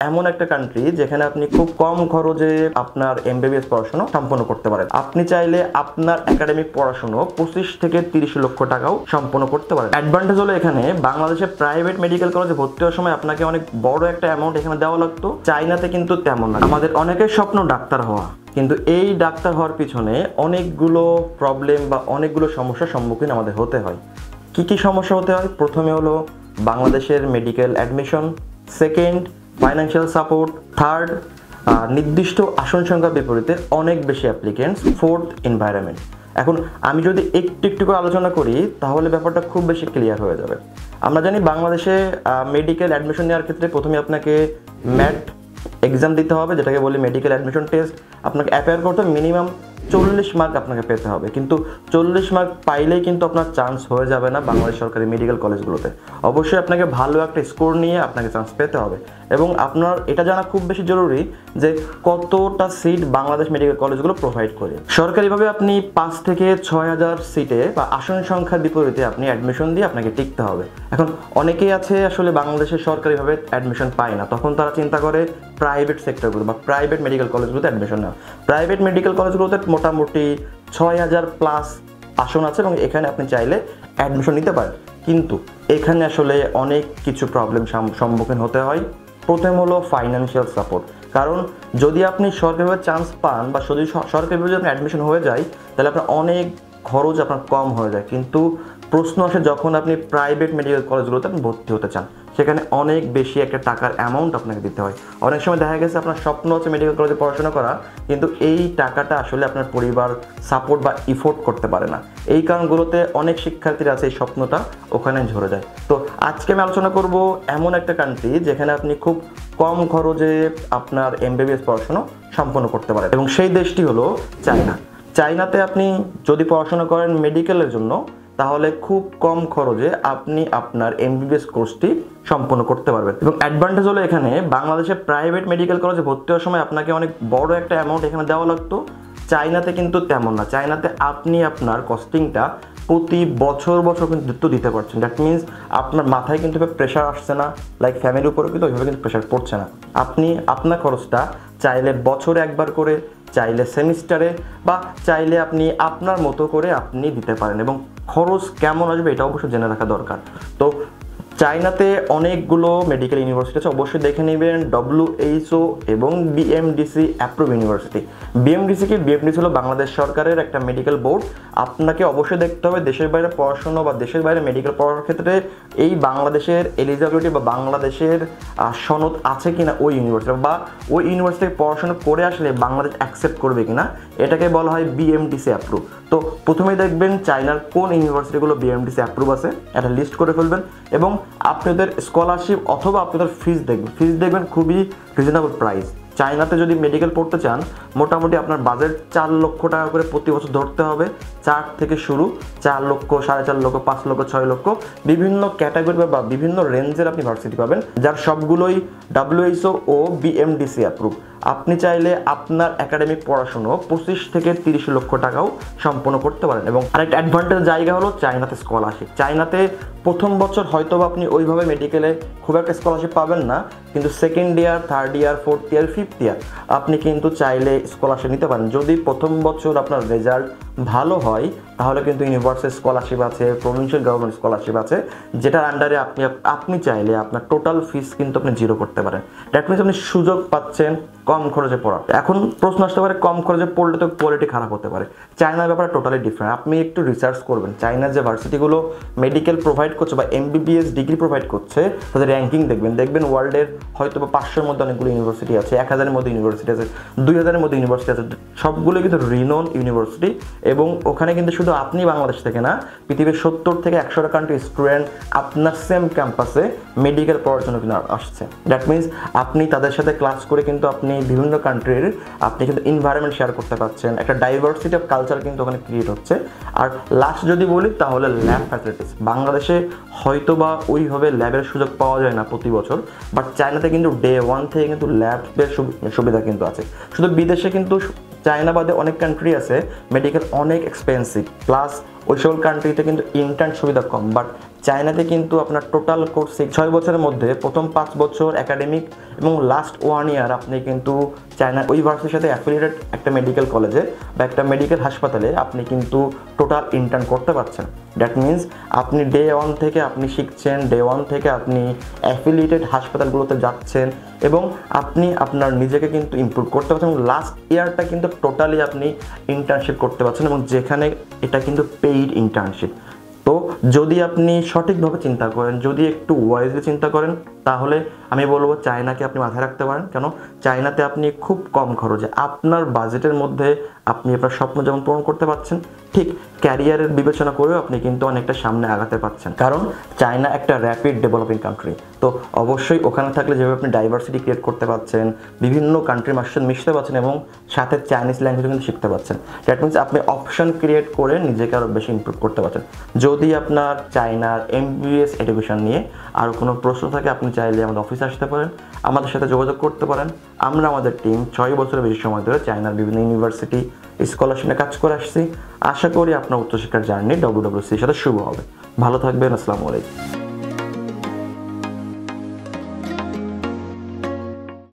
এমন একটা কান্ট্রি যেখানে আপনি খুব কম খরচে আপনার এমবিবিএস পড়াশোনা সম্পন্ন করতে পারেন। আপনি চাইলে আপনার একাডেমিক পড়াশোনা 25 থেকে 30 লক্ষ টাকাও সম্পন্ন করতে পারেন। অ্যাডভান্টেজ হলো এখানে বাংলাদেশে প্রাইভেট মেডিকেল কলেজে ভর্তি হওয়ার সময় আপনাকে অনেক বড় একটা অ্যামাউন্ট এখানে দেওয়া লাগতো। চাইনাতে কিন্তু তেমন না। আমাদের অনেকের স্বপ্ন ডাক্তার হওয়া, কিন্তু এই ডাক্তার হওয়ার পিছনে অনেকগুলো প্রবলেম বা অনেকগুলো সমস্যার সম্মুখীন আমাদের হতে হয়। কি কি সমস্যা হতে হয়? প্রথমে হলো বাংলাদেশের medical admission, second financial support, third নির্দিষ্ট আসন সংখ্যার বিপরীতে অনেক বেশি অ্যাপ্লিকেন্টস, ফোর্থ এনভায়রনমেন্ট। এখন আমি যদি একটু একটু করে আলোচনা করি তাহলে ব্যাপারটা খুব বেশি ক্লিয়ার হয়ে যাবে। আমরা জানি বাংলাদেশে মেডিকেল অ্যাডমিশন নেওয়ার ক্ষেত্রে প্রথমে আপনাকে ম্যাট এক্সাম দিতে হবে, যেটাকে বলি মেডিকেল অ্যাডমিশন টেস্ট। আপনাকে অ্যাপিয়ার করতে মিনিমাম 40 মার্ক আপনাকে পেতে হবে, কিন্তু 40 মার্ক পাইলেই কিন্তু আপনার চান্স হয়ে যাবে না বাংলাদেশ সরকারি মেডিকেল কলেজগুলোতে। অবশ্যই আপনাকে ভালো একটা স্কোর নিয়ে আপনাকে চান্স পেতে হবে, এবং আপনার এটা জানা খুব বেশি জরুরি যে কতটা সিট বাংলাদেশ মেডিকেল কলেজগুলো প্রোভাইড করে। সরকারিভাবে আপনি 5 থেকে 6,000 সিটে বা আসন সংখ্যার বিপরীতে আপনি অ্যাডমিশন দিয়ে আপনাকে টিকতে হবে। এখন অনেকেই আছে আসলে বাংলাদেশে সরকারিভাবে অ্যাডমিশন পায় না, তখন তারা চিন্তা করে প্রাইভেট সেক্টরগুলো বা প্রাইভেট মেডিকেল কলেজগুলোতে অ্যাডমিশন নেওয়া। প্রাইভেট মেডিকেল কলেজগুলোতে মোটামুটি 6,000 প্লাস আসন আছে এবং এখানে আপনি চাইলে অ্যাডমিশন নিতে পারেন, কিন্তু এখানে আসলে অনেক কিছু প্রবলেম সম্মুখীন হতে হয়। প্রথম হলো ফাইন্যান্সিয়াল সাপোর্ট, কারণ যদি আপনি সরকারিভাবে চান্স পান বা যদি সরকারিভাবে যদি আপনি অ্যাডমিশন হয়ে যায় তাহলে আপনার অনেক খরচ আপনার কম হয়ে যায়, কিন্তু প্রশ্ন আসে যখন আপনি প্রাইভেট মেডিকেল কলেজগুলোতে আপনি ভর্তি হতে চান, সেখানে অনেক বেশি একটা টাকার অ্যামাউন্ট আপনাকে দিতে হয়। অনেক সময় দেখা গেছে আপনার স্বপ্ন হচ্ছে মেডিকেল কলেজে পড়াশোনা করা, কিন্তু এই টাকাটা আসলে আপনার পরিবার সাপোর্ট বা ইফোর্ট করতে পারে না। এই কারণগুলোতে অনেক শিক্ষার্থীরা আছে এই স্বপ্নটা ওখানে ঝরে যায়। তো আজকে আমি আলোচনা করব এমন একটা কান্ট্রি যেখানে আপনি খুব কম খরচে আপনার এমবিবিএস পড়াশোনা সম্পন্ন করতে পারেন, এবং সেই দেশটি হলো চায়না। চায়নাতে আপনি যদি পড়াশোনা করেন মেডিকেলের জন্য তাহলে খুব কম খরচে আপনি আপনার এমবিবিএস কোর্সটি সম্পন্ন করতে পারবেন। এবং অ্যাডভান্টেজ হলো এখানে বাংলাদেশে প্রাইভেট মেডিকেল কলেজে ভর্তি হওয়ার সময় আপনাকে অনেক বড় একটা অ্যামাউন্ট এখানে দেওয়া লাগতো। চায়নাতে কিন্তু তেমন না। চায়নাতে আপনি আপনার কস্টিংটা প্রতি বছর কিন্তু দিতে পারছেন। দ্যাট মিনস আপনার মাথায় কিন্তু প্রেশার আসছে না, লাইক ফ্যামিলির উপরে কিন্তু ওইভাবে কিন্তু প্রেশার পড়ছে না। আপনি আপনার খরচটা চাইলে বছরে একবার করে, চাইলে সেমিস্টারে, বা চাইলে আপনি আপনার মতো করে আপনি দিতে পারেন, এবং খরচ কেমন আসবে এটা অবশ্যই জেনে রাখা দরকার। তো চায়নাতে অনেকগুলো মেডিকেল ইউনিভার্সিটি আছে, অবশ্যই দেখে নেবেন WHO এবং BMDC অ্যাপ্রুভ ইউনিভার্সিটি। বিএমডিসি হলো বাংলাদেশ সরকারের একটা মেডিকেল বোর্ড। আপনাকে অবশ্যই দেখতে হবে দেশের বাইরে পড়াশোনা বা দেশের বাইরে মেডিকেল পড়ার ক্ষেত্রে এই বাংলাদেশের এলিজিবিলিটি বা বাংলাদেশের সনদ আছে কিনা ওই ইউনিভার্সিটি, বা ওই ইউনিভার্সিটি পড়াশোনা করে আসলে বাংলাদেশ অ্যাকসেপ্ট করবে কিনা, এটাকে বলা হয় BMDC অ্যাপ্রুভ। তো প্রথমেই দেখবেন চায়নার কোন ইউনিভার্সিটিগুলো BMDC অ্যাপ্রুভ আছে, একটা লিস্ট করে ফেলবেন, এবং আপনাদের স্কলারশিপ অথবা আপনাদের ফিস দেখবেন খুবই রিজনেবল প্রাইস। চায়নাতে যদি মেডিকেল পড়তে চান মোটামুটি আপনার বাজেট 4 লক্ষ টাকা করে প্রতি বছর ধরতে হবে। 4 থেকে শুরু, 4 লক্ষ, 4.5 লক্ষ, 5 লক্ষ, 6 লক্ষ, বিভিন্ন ক্যাটাগরি বা বিভিন্ন রেঞ্জের আপনি ভার্সিটি পাবেন, যার সবগুলোই WHO ও BMDC অ্যাপ্রুভ। আপনি চাইলে আপনার একাডেমিক পড়াশুনো 25 থেকে 30 লক্ষ টাকাও সম্পন্ন করতে পারেন। এবং আরেকটা অ্যাডভান্টেজ জায়গা হলো চায়নাতে স্কলারশিপ। চায়নাতে প্রথম বছর হয়তো আপনি ওইভাবে মেডিকেলে খুব একটা স্কলারশিপ পাবেন না, কিন্তু second year, third year, fourth year, fifth year আপনি কিন্তু চাইলে স্কলারশিপ নিতে পারেন। যদি প্রথম বছর আপনার রেজাল্ট ভালো হয় তাহলে কিন্তু ইউনিভার্সিটি স্কলারশিপ আছে, প্রভিন্সিয়াল গভর্নমেন্ট স্কলারশিপ আছে, যেটার আন্ডারে আপনি চাইলে আপনার টোটাল ফিস কিন্তু আপনি জিরো করতে পারেন। দ্যাট মিনস আপনি সুযোগ পাচ্ছেন কম খরচে পড়ার। এখন প্রশ্ন আসতে পারে কম খরচে পড়লে তো কোয়ালিটি খারাপ হতে পারে। চায়নার ব্যাপারে টোটালি ডিফারেন্ট। আপনি একটু রিসার্চ করবেন চায়নার যে ভার্সিটিগুলো মেডিকেল প্রোভাইড করছে বা এমবিবিএস ডিগ্রি প্রোভাইড করছে তাদের র্যাঙ্কিং দেখবেন ওয়ার্ল্ডের হয়তো বা 500-এর মধ্যে অনেকগুলো ইউনিভার্সিটি আছে, 1000-এর মধ্যে ইউনিভার্সিটি আছে, 2000-এর মধ্যে ইউনিভার্সিটি আছে, সবগুলো কিন্তু রিনোন ইউনিভার্সিটি। এবং ওখানে কিন্তু শুধু আপনি বাংলাদেশ থেকে না, পৃথিবীর 70 থেকে 100টা কান্ট্রি স্টুডেন্ট আপনার সেম ক্যাম্পাসে মেডিকেল পড়ার জন্য কিন্তু আসছে। দ্যাট মিনস আপনি তাদের সাথে ক্লাস করে কিন্তু আপনি বিভিন্ন কান্ট্রির আপনি কিন্তু এনভায়রনমেন্ট শেয়ার করতে পারছেন, একটা ডাইভার্সিটি অফ কালচার কিন্তু ওখানে ক্রিয়েট হচ্ছে। আর লাস্ট যদি বলি তাহলে ল্যাব ফ্যাসিলিটিস। বাংলাদেশে হয়তো বা ওইভাবে ল্যাবের সুযোগ পাওয়া যায় না প্রতি বছর, বাট চায়নাতে কিন্তু ডে 1 থেকে কিন্তু ল্যাবের সুবিধা কিন্তু আছে। শুধু বিদেশে কিন্তু চায়না বাদে অনেক কান্ট্রি আছে মেডিকেল অনেক এক্সপেন্সিভ, প্লাস ওই সকল কান্ট্রিতে কিন্তু ইন্টার্ন সুবিধা কম, বাট চায়নাতে কিন্তু আপনার টোটাল কোর্স 6 বছরের মধ্যে প্রথম 5 বছর একাডেমিক এবং লাস্ট 1 ইয়ার আপনি কিন্তু চায়না ওই ভার্সিটির সাথে অ্যাফিলিয়েটেড একটা মেডিকেল কলেজে বা একটা মেডিকেল হাসপাতালে আপনি কিন্তু টোটাল ইন্টার্ন করতে পারছেন। দ্যাট মিনস আপনি ডে 1 থেকে আপনি শিখছেন, ডে 1 থেকে আপনি অ্যাফিলিয়েটেড হাসপাতালগুলোতে যাচ্ছেন এবং আপনি আপনার নিজেকে কিন্তু ইমপ্রুভ করতে পারছেন এবং লাস্ট ইয়ারটা কিন্তু টোটালি আপনি ইন্টার্নশিপ করতে পারছেন এবং যেখানে এটা কিন্তু পেইড ইন্টার্নশিপ। তো যদি আপনি সঠিকভাবে চিন্তা করেন, যদি একটু ওয়াইজলি চিন্তা করেন, তাহলে আমি বলবো চায়নাকে আপনি মাথায় রাখতে পারেন। কেন? চায়নাতে আপনি খুব কম খরচে আপনার বাজেটের মধ্যে আপনি আপনার স্বপ্ন যেমন পূরণ করতে পারছেন, ঠিক ক্যারিয়ারের বিবেচনা করেও আপনি কিন্তু অনেকটা সামনে আগাতে পারছেন। কারণ চায়না একটা র্যাপিড ডেভেলপিং কান্ট্রি। তো অবশ্যই ওখানে থাকলে যেভাবে আপনি ডাইভার্সিটি ক্রিয়েট করতে পারছেন, বিভিন্ন কান্ট্রির মানুষের সাথে মিশতে পারছেন এবং সাথে চাইনিজ ল্যাঙ্গুয়েজ কিন্তু শিখতে পারছেন। দ্যাট মিনস আপনি অপশন ক্রিয়েট করে নিজেকে আরও বেশি ইমপ্রুভ করতে পারছেন। যদি আপনার চায়নার এমবিবিএস এডুকেশন নিয়ে আরও কোনো প্রশ্ন থাকে, আপনি চাইলে আমাদের অফিসে আসতে পারেন, আমাদের সাথে যোগাযোগ করতে পারেন। আমরা আমাদের টিম 6 বছরের বেশি সময় ধরে চায়নার বিভিন্ন ইউনিভার্সিটি স্কলারশিপে কাজ করে আসছি। আশা করি আপনার উচ্চশিক্ষার জার্নি WWC এর সাথে শুভ হবে। ভালো থাকবেন। আসসালামু আলাইকুম।